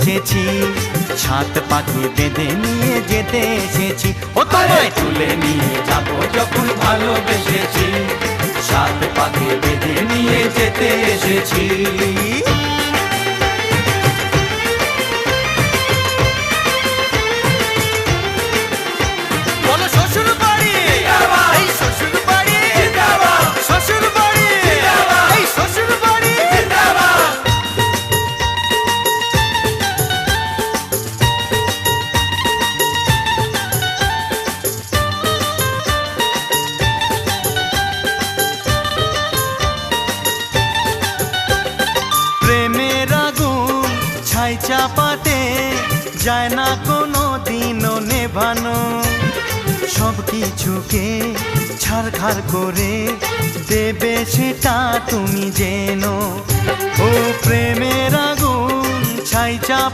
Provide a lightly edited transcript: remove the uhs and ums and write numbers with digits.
এসেছি, সাত পাকে বেঁধে নিয়ে যেতে এসেছি। ও তোমায় তুলে নিয়ে যাব যখন ভালোবেসেছি, সাত পাকে বেঁধে নিয়ে যেতে এসেছি। বলো শ্বশুর বাড়ি, এই শ্বশুর বাড়ি, শ্বশুর বাড়ি, এই শ্বশুর বাড়ি। প্রেমের আগুন ছাই চাপাতে যায় না কোনো দিনও নেভানো, সব কিছুকে ছারখার করে দেবে সেটা তুমি জেনো। ও প্রেমের আগুন ছাই চাপ